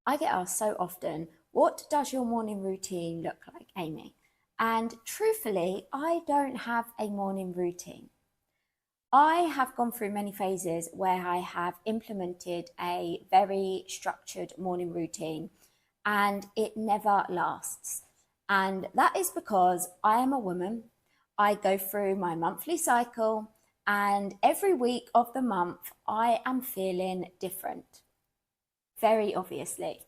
I get asked so often, what does your morning routine look like, Amy? And truthfully, I don't have a morning routine. I have gone through many phases where I have implemented a very structured morning routine and it never lasts. And that is because I am a woman. I go through my monthly cycle, and every week of the month, I am feeling different, very obviously.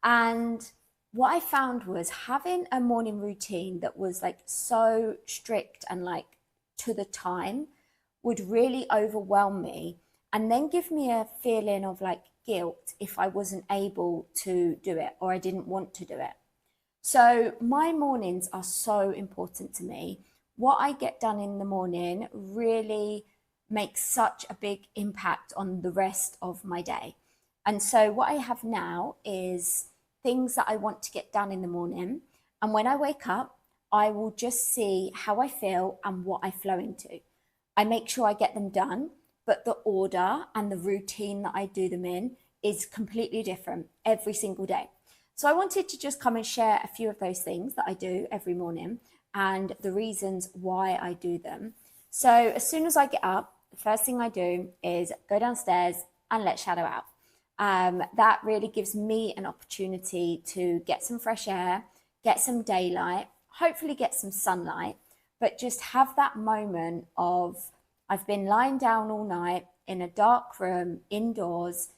And what I found was having a morning routine that was like so strict and like to the time would really overwhelm me and then give me a feeling of like guilt if I wasn't able to do it or I didn't want to do it. So my mornings are so important to me. What I get done in the morning really makes such a big impact on the rest of my day. And so what I have now is things that I want to get done in the morning. And when I wake up, I will just see how I feel and what I flow into. I make sure I get them done, but the order and the routine that I do them in is completely different every single day. So I wanted to just come and share a few of those things that I do every morning and the reasons why I do them. So as soon as I get up, the first thing I do is go downstairs and let shadow out. That really gives me an opportunity to get some fresh air, get some daylight, hopefully get some sunlight, but just have that moment of I've been lying down all night in a dark room, indoors,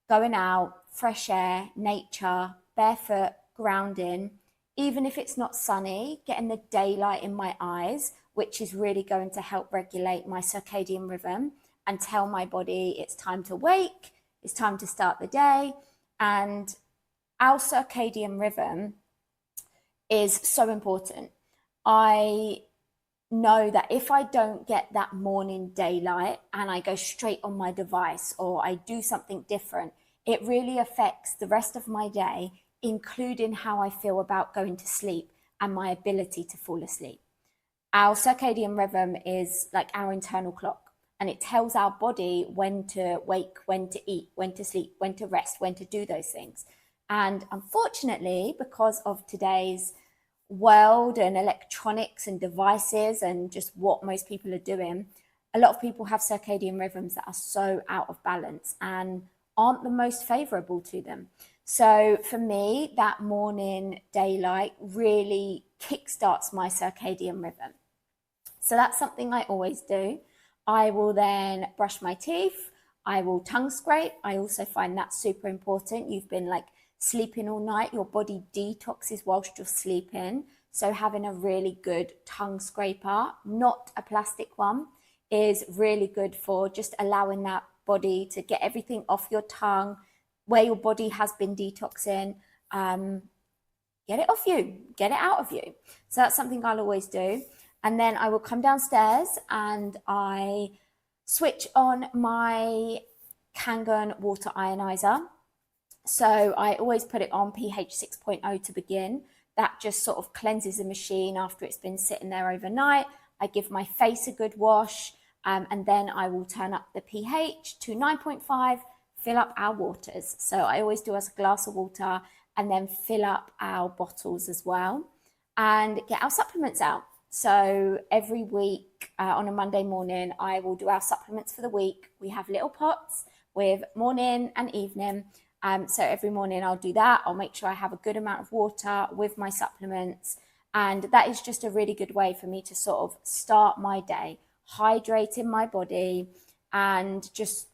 going out, fresh air, nature, barefoot, grounding, even if it's not sunny, getting the daylight in my eyes, which is really going to help regulate my circadian rhythm and tell my body it's time to wake, it's time to start the day. And our circadian rhythm is so important. I know that if I don't get that morning daylight and I go straight on my device or I do something different, it really affects the rest of my day, including how I feel about going to sleep and my ability to fall asleep. Our circadian rhythm is like our internal clock, and it tells our body when to wake, when to eat, when to sleep, when to rest, when to do those things. And unfortunately, because of today's world and electronics and devices and just what most people are doing, a lot of people have circadian rhythms that are so out of balance and aren't the most favorable to them. So for me, that morning daylight really kickstarts my circadian rhythm. So that's something I always do. I will then brush my teeth. I will tongue scrape. I also find that super important. You've been like sleeping all night, your body detoxes whilst you're sleeping. So having a really good tongue scraper, not a plastic one, is really good for just allowing that body to get everything off your tongue, where your body has been detoxing. Get it off you, get it out of you. So that's something I'll always do. And then I will come downstairs and I switch on my Kangen water ionizer. So I always put it on pH 6.0 to begin. That just sort of cleanses the machine after it's been sitting there overnight. I give my face a good wash, and then I will turn up the pH to 9.5, fill up our waters. So I always do as a glass of water and then fill up our bottles as well and get our supplements out. So every week on a Monday morning, I will do our supplements for the week. We have little pots with morning and evening. So every morning I'll do that. I'll make sure I have a good amount of water with my supplements. And that is just a really good way for me to sort of start my day, hydrating my body and just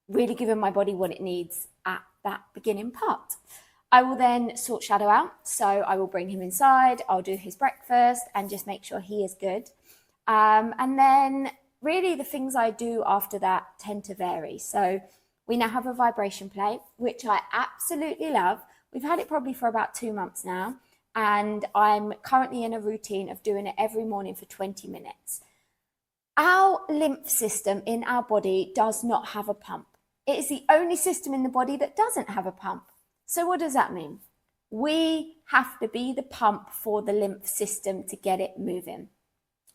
really giving my body what it needs at that beginning part. I will then sort Shadow out. So I will bring him inside, I'll do his breakfast and just make sure he is good. And then really the things I do after that tend to vary. So we now have a vibration plate, which I absolutely love. We've had it probably for about 2 months now. And I'm currently in a routine of doing it every morning for 20 minutes. Our lymph system in our body does not have a pump. It is the only system in the body that doesn't have a pump. So what does that mean? We have to be the pump for the lymph system to get it moving.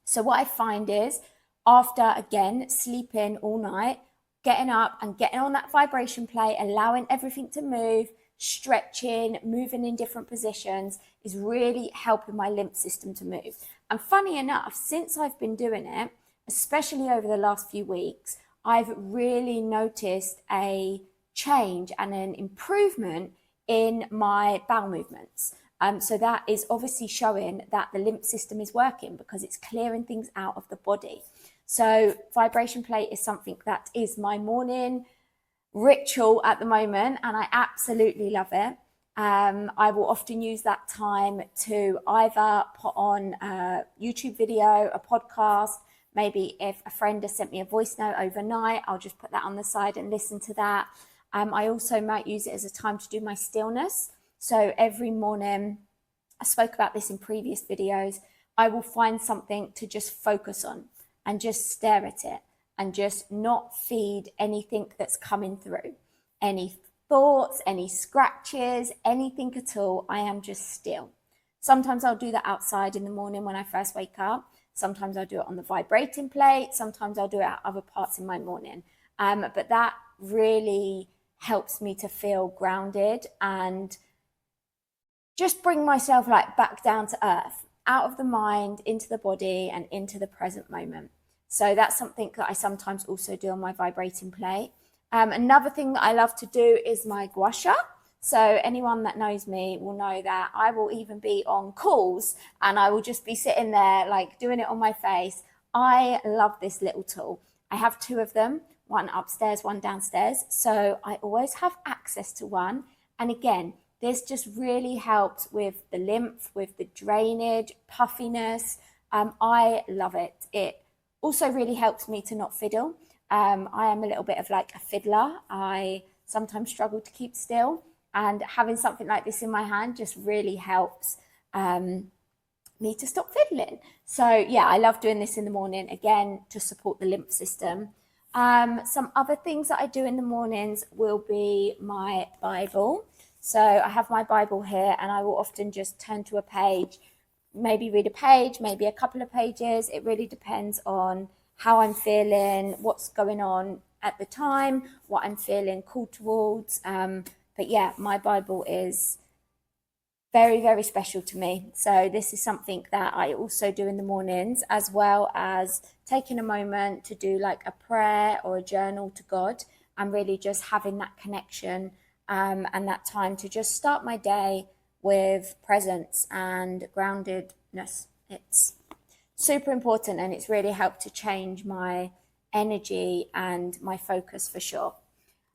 So what I find is after, again, sleeping all night, getting up and getting on that vibration plate, allowing everything to move, stretching, moving in different positions is really helping my lymph system to move. And funny enough, since I've been doing it, especially over the last few weeks, I've really noticed a change and an improvement in my bowel movements. So that is obviously showing that the lymph system is working because it's clearing things out of the body. So vibration plate is something that is my morning ritual at the moment, and I absolutely love it. I will often use that time to either put on a YouTube video, a podcast. Maybe if a friend has sent me a voice note overnight, I'll just put that on the side and listen to that. I also might use it as a time to do my stillness. So every morning, I spoke about this in previous videos, I will find something to just focus on and just stare at it and just not feed anything that's coming through. Any thoughts, any scratches, anything at all, I am just still. Sometimes I'll do that outside in the morning when I first wake up. Sometimes I'll do it on the vibrating plate. Sometimes I'll do it at other parts in my morning. But that really helps me to feel grounded and just bring myself like back down to earth, out of the mind, into the body and into the present moment. So that's something that I sometimes also do on my vibrating plate. Another thing that I love to do is my gua sha. So anyone that knows me will know that I will even be on calls and I will just be sitting there like doing it on my face. I love this little tool. I have two of them, one upstairs, one downstairs. So I always have access to one. And again, this just really helps with the lymph, with the drainage, puffiness. I love it. It also really helps me to not fiddle. I am a little bit of like a fiddler. I sometimes struggle to keep still, and having something like this in my hand just really helps me to stop fiddling. So yeah, I love doing this in the morning, again, to support the lymph system. Some other things that I do in the mornings will be my Bible. So I have my Bible here and I will often just turn to a page, maybe read a page, maybe a couple of pages. It really depends on how I'm feeling, what's going on at the time, what I'm feeling called towards. But yeah, my Bible is very, very special to me. So this is something that I also do in the mornings, as well as taking a moment to do like a prayer or a journal to God, and really just having that connection and that time to just start my day with presence and groundedness. It's super important, and it's really helped to change my energy and my focus for sure.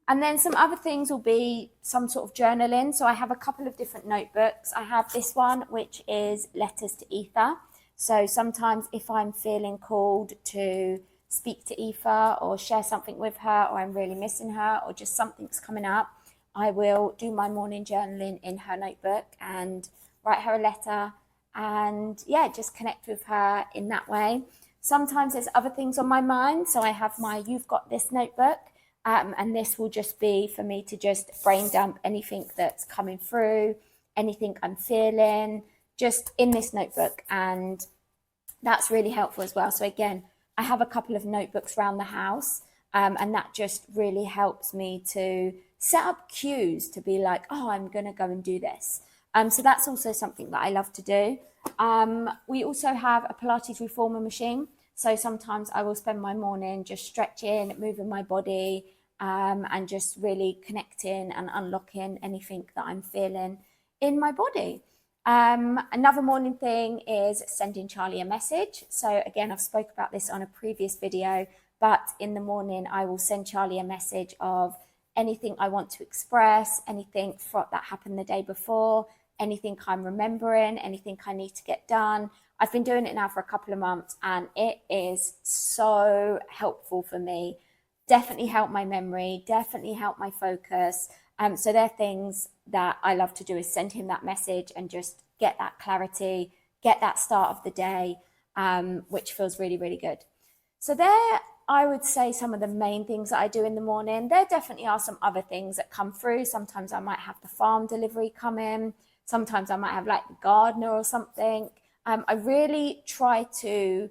And then some other things will be some sort of journaling. So I have a couple of different notebooks. I have this one, which is Letters to Aoife. So sometimes if I'm feeling called to speak to Aoife or share something with her, or I'm really missing her, or just something's coming up, I will do my morning journaling in her notebook and write her a letter and yeah, just connect with her in that way. Sometimes there's other things on my mind. So I have my You've Got This notebook. And this will just be for me to just brain dump anything that's coming through, anything I'm feeling, just in this notebook. And that's really helpful as well. So again, I have a couple of notebooks around the house, and that just really helps me to set up cues to be like, oh, I'm going to go and do this. So that's also something that I love to do. We also have a Pilates reformer machine. So sometimes I will spend my morning just stretching, moving my body, and just really connecting and unlocking anything that I'm feeling in my body. Another morning thing is sending Charlie a message. So again, I've spoke about this on a previous video, but in the morning I will send Charlie a message of anything I want to express, anything that happened the day before, anything I'm remembering, anything I need to get done. I've been doing it now for a couple of months and it is so helpful for me. Definitely help my memory, definitely help my focus. So they're things that I love to do, is send him that message and just get that clarity, get that start of the day, which feels really, really good. So there, I would say some of the main things that I do in the morning. There definitely are some other things that come through. Sometimes I might have the farm delivery come in. Sometimes I might have like the gardener or something. I really try to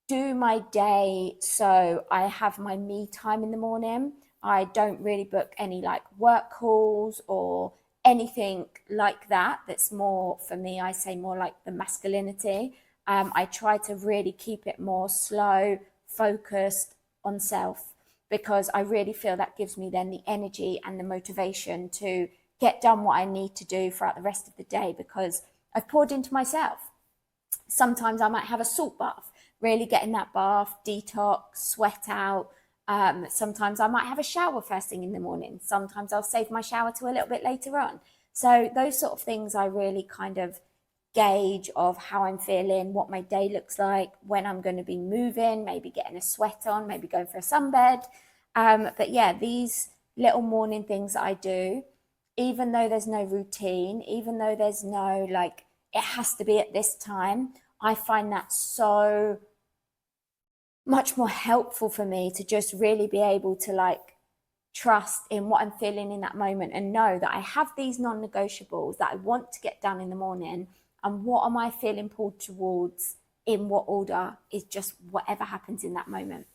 do my day so I have my me time in the morning. I don't really book any like work calls or anything like that. That's more for me, I say more like the masculinity. I try to really keep it more slow, focused on self, because I really feel that gives me then the energy and the motivation to get done what I need to do throughout the rest of the day, because I've poured into myself. Sometimes I might have a salt bath, really getting that bath, detox, sweat out. Sometimes I might have a shower first thing in the morning. Sometimes I'll save my shower to a little bit later on. So those sort of things I really kind of gauge of how I'm feeling, what my day looks like, when I'm going to be moving, maybe getting a sweat on, maybe going for a sunbed. But yeah, these little morning things that I do, even though there's no routine, even though there's no like, it has to be at this time, I find that so much more helpful for me to just really be able to like trust in what I'm feeling in that moment and know that I have these non-negotiables that I want to get done in the morning, and what am I feeling pulled towards in what order is just whatever happens in that moment.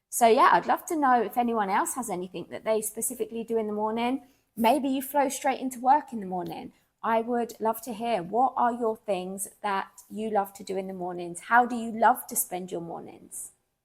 So yeah, I'd love to know if anyone else has anything that they specifically do in the morning. Maybe you flow straight into work in the morning. I would love to hear, what are your things that you love to do in the mornings? How do you love to spend your mornings?